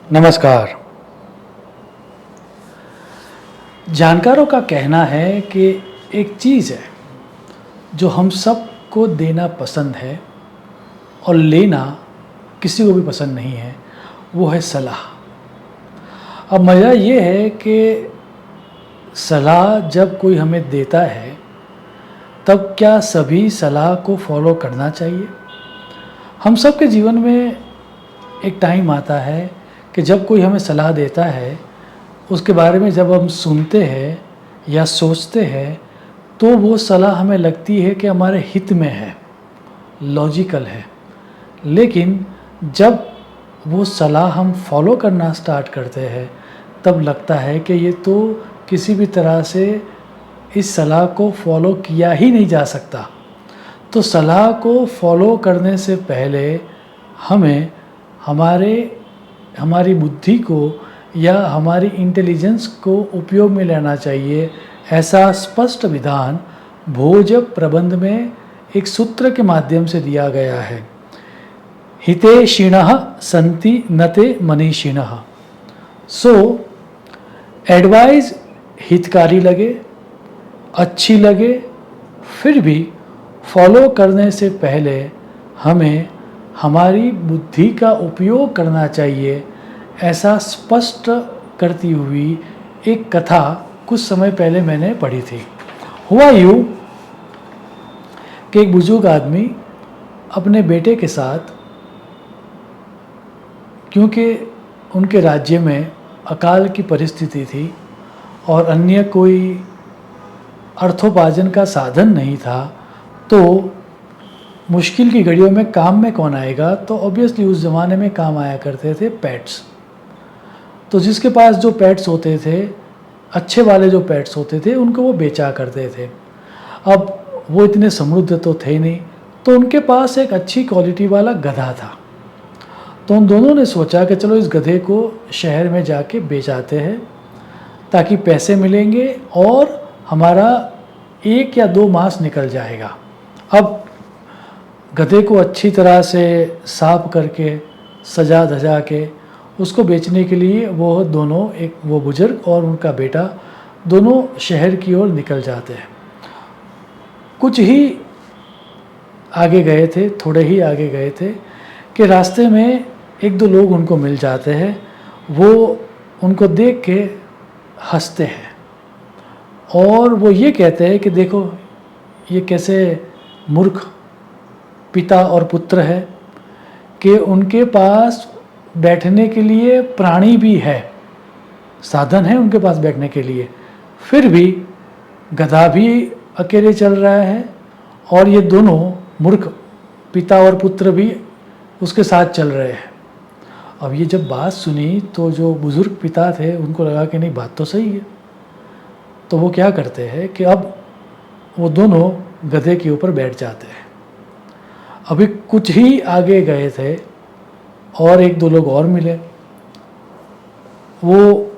नमस्कार। जानकारों का कहना है कि एक चीज़ है जो हम सबको देना पसंद है और लेना किसी को भी पसंद नहीं है, वो है सलाह। अब मज़ा ये है कि सलाह जब कोई हमें देता है, तब क्या सभी सलाह को फॉलो करना चाहिए? हम सबके जीवन में एक टाइम आता है कि जब कोई हमें सलाह देता है, उसके बारे में जब हम सुनते हैं या सोचते हैं, तो वो सलाह हमें लगती है कि हमारे हित में है, लॉजिकल है। लेकिन जब वो सलाह हम फॉलो करना स्टार्ट करते हैं, तब लगता है कि ये तो किसी भी तरह से इस सलाह को फॉलो किया ही नहीं जा सकता। तो सलाह को फॉलो करने से पहले हमें हमारी बुद्धि को या हमारी इंटेलिजेंस को उपयोग में लेना चाहिए। ऐसा स्पष्ट विधान भोज प्रबंध में एक सूत्र के माध्यम से दिया गया है। हितेशिणः सन्ति नते मनीषिणः। सो एडवाइस हितकारी लगे, अच्छी लगे, फिर भी फॉलो करने से पहले हमें हमारी बुद्धि का उपयोग करना चाहिए। ऐसा स्पष्ट करती हुई एक कथा कुछ समय पहले मैंने पढ़ी थी। हुआ यूँ कि एक बुजुर्ग आदमी अपने बेटे के साथ, क्योंकि उनके राज्य में अकाल की परिस्थिति थी और अन्य कोई अर्थोपार्जन का साधन नहीं था, तो मुश्किल की घड़ियों में काम में कौन आएगा? तो ऑब्वियसली उस ज़माने में काम आया करते थे पेट्स। तो जिसके पास जो पेट्स होते थे, अच्छे वाले जो पेट्स होते थे, उनको वो बेचा करते थे। अब वो इतने समृद्ध तो थे नहीं, तो उनके पास एक अच्छी क्वालिटी वाला गधा था। तो उन दोनों ने सोचा कि चलो इस गधे को शहर में जाके बेच आते हैं, ताकि पैसे मिलेंगे और हमारा 1 या 2 मास निकल जाएगा। अब गधे को अच्छी तरह से साफ करके, सजा धजा के उसको बेचने के लिए वो दोनों, वो बुजुर्ग और उनका बेटा, दोनों शहर की ओर निकल जाते हैं। कुछ ही आगे गए थे, थोड़े ही आगे गए थे कि रास्ते में 1-2 लोग उनको मिल जाते हैं। वो उनको देख के हंसते हैं और वो ये कहते हैं कि देखो ये कैसे मूर्ख पिता और पुत्र है कि उनके पास बैठने के लिए प्राणी भी है, साधन है उनके पास बैठने के लिए, फिर भी गधा भी अकेले चल रहा है और ये दोनों मूर्ख पिता और पुत्र भी उसके साथ चल रहे हैं। अब ये जब बात सुनी तो जो बुज़ुर्ग पिता थे उनको लगा कि नहीं, बात तो सही है। तो वो क्या करते हैं कि अब वो दोनों गधे के ऊपर बैठ जाते हैं। अभी कुछ ही आगे गए थे और 1-2 लोग और मिले। वो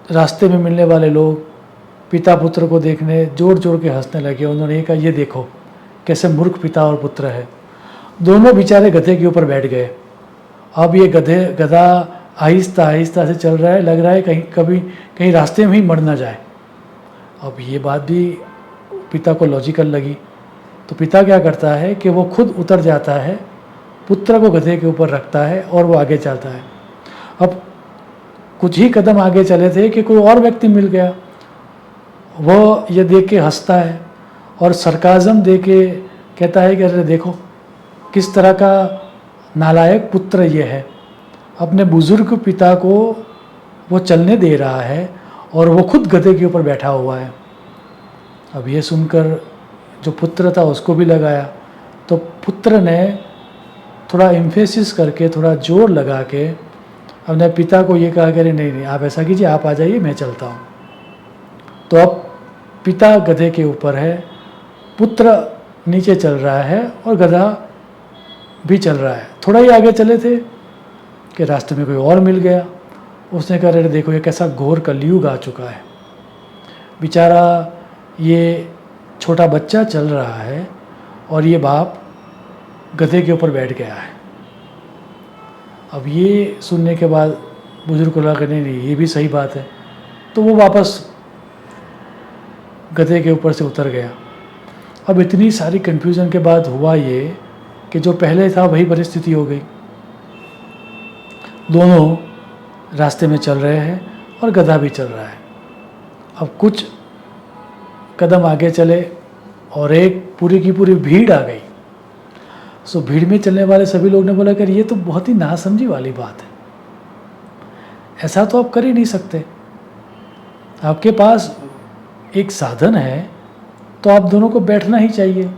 रास्ते में मिलने वाले लोग पिता पुत्र को देखने जोर जोर के हंसने लगे। उन्होंने ये कहा, ये देखो कैसे मूर्ख पिता और पुत्र है। दोनों बेचारे गधे के ऊपर बैठ गए। अब ये गधा आहिस्ता आहिस्ता से चल रहा है, लग रहा है कहीं रास्ते में ही मर ना जाए। अब ये बात भी पिता को लॉजिकल लगी, तो पिता क्या करता है कि वो खुद उतर जाता है, पुत्र को गधे के ऊपर रखता है और वो आगे चलता है। अब कुछ ही कदम आगे चले थे कि कोई और व्यक्ति मिल गया। वो ये देख के हंसता है और सरकाज़म दे के कहता है कि अरे देखो किस तरह का नालायक पुत्र ये है, अपने बुजुर्ग पिता को वो चलने दे रहा है और वो खुद गधे के ऊपर बैठा हुआ है। अब ये सुनकर जो पुत्र था उसको भी लगाया, तो पुत्र ने थोड़ा एम्फेसिस करके, थोड़ा जोर लगा के अपने पिता को ये कहा कि अरे नहीं आप ऐसा कीजिए, आप आ जाइए, मैं चलता हूँ। तो अब पिता गधे के ऊपर है, पुत्र नीचे चल रहा है और गधा भी चल रहा है। थोड़ा ही आगे चले थे कि रास्ते में कोई और मिल गया। उसने कहा अरे देखो ये कैसा घोर कलयुग आ चुका है, बेचारा ये छोटा बच्चा चल रहा है और ये बाप गधे के ऊपर बैठ गया है। अब ये सुनने के बाद बुजुर्ग को लगा नहीं नहीं ये भी सही बात है, तो वो वापस गधे के ऊपर से उतर गया। अब इतनी सारी कन्फ्यूज़न के बाद हुआ ये कि जो पहले था वही परिस्थिति हो गई। दोनों रास्ते में चल रहे हैं और गधा भी चल रहा है। अब कुछ कदम आगे चले और एक पूरी की पूरी भीड़ आ गई। सो भीड़ में चलने वाले सभी लोग ने बोला कि ये तो बहुत ही नासमझी वाली बात है, ऐसा तो आप कर ही नहीं सकते। आपके पास एक साधन है तो आप दोनों को बैठना ही चाहिए।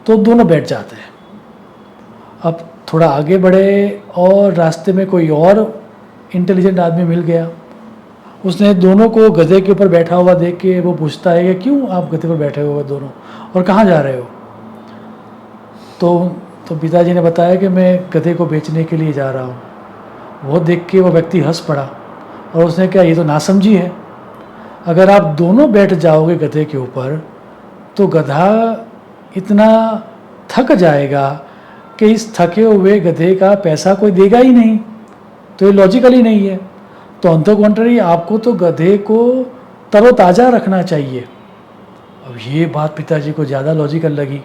तो दोनों बैठ जाते हैं। अब थोड़ा आगे बढ़े और रास्ते में कोई और इंटेलिजेंट आदमी मिल गया। उसने दोनों को गधे के ऊपर बैठा हुआ देख के वो पूछता है कि क्यों आप गधे पर बैठे हुए हो दोनों, और कहाँ जा रहे हो? तो पिताजी ने बताया कि मैं गधे को बेचने के लिए जा रहा हूँ। वो देख के वो व्यक्ति हंस पड़ा और उसने कहा ये तो नासमझी है। अगर आप दोनों बैठ जाओगे गधे के ऊपर तो गधा इतना थक जाएगा कि इस थके हुए गधे का पैसा कोई देगा ही नहीं, तो ये लॉजिकल ही नहीं है। तो ऑन द कॉन्ट्ररी आपको तो गधे को तरोताज़ा रखना चाहिए। अब ये बात पिताजी को ज़्यादा लॉजिकल लगी,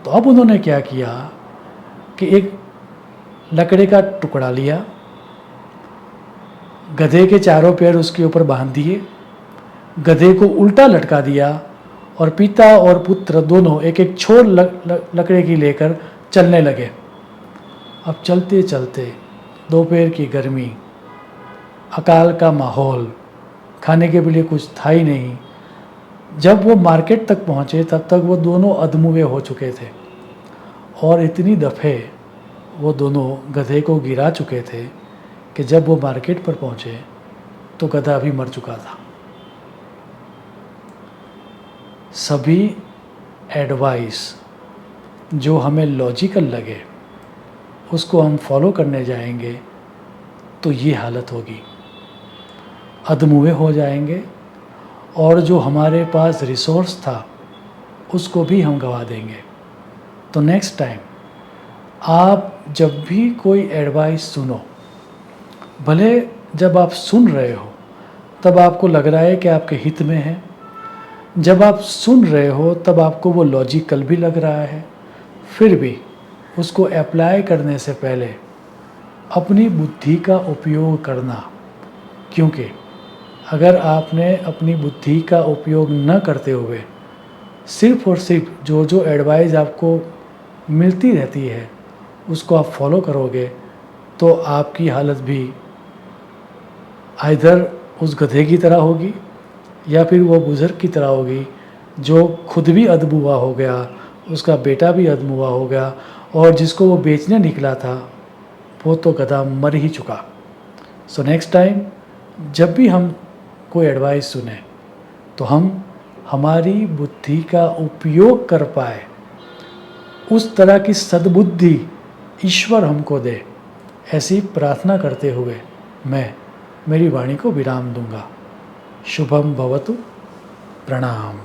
तो अब उन्होंने क्या किया कि एक लकड़े का टुकड़ा लिया, गधे के चारों पैर उसके ऊपर बांध दिए, गधे को उल्टा लटका दिया और पिता और पुत्र दोनों एक एक छोर लकड़े की लेकर चलने लगे। अब चलते चलते दोपहर की गर्मी, अकाल का माहौल, खाने के लिए कुछ था ही नहीं। जब वो मार्केट तक पहुँचे तब तक वो दोनों अधमुए हो चुके थे और इतनी दफ़े वो दोनों गधे को गिरा चुके थे कि जब वो मार्केट पर पहुँचे तो गधा भी मर चुका था। सभी एडवाइस जो हमें लॉजिकल लगे उसको हम फॉलो करने जाएंगे तो ये हालत होगी, अधमुए हो जाएंगे और जो हमारे पास रिसोर्स था उसको भी हम गंवा देंगे। तो नेक्स्ट टाइम आप जब भी कोई एडवाइस सुनो, भले जब आप सुन रहे हो तब आपको लग रहा है कि आपके हित में है, जब आप सुन रहे हो तब आपको वो लॉजिकल भी लग रहा है, फिर भी उसको अप्लाई करने से पहले अपनी बुद्धि का उपयोग करना। क्योंकि अगर आपने अपनी बुद्धि का उपयोग न करते हुए सिर्फ और सिर्फ जो जो एडवाइस आपको मिलती रहती है उसको आप फॉलो करोगे तो आपकी हालत भी आइदर उस गधे की तरह होगी या फिर वो बुज़ुर्ग की तरह होगी जो खुद भी अधमुआ हो गया, उसका बेटा भी अधमुआ हो गया और जिसको वो बेचने निकला था वो तो गधा मर ही चुका। सो नेक्स्ट टाइम जब भी हम कोई एडवाइस सुने तो हम हमारी बुद्धि का उपयोग कर पाए, उस तरह की सद्बुद्धि ईश्वर हमको दे, ऐसी प्रार्थना करते हुए मैं मेरी वाणी को विराम दूंगा। शुभम भवतु। प्रणाम।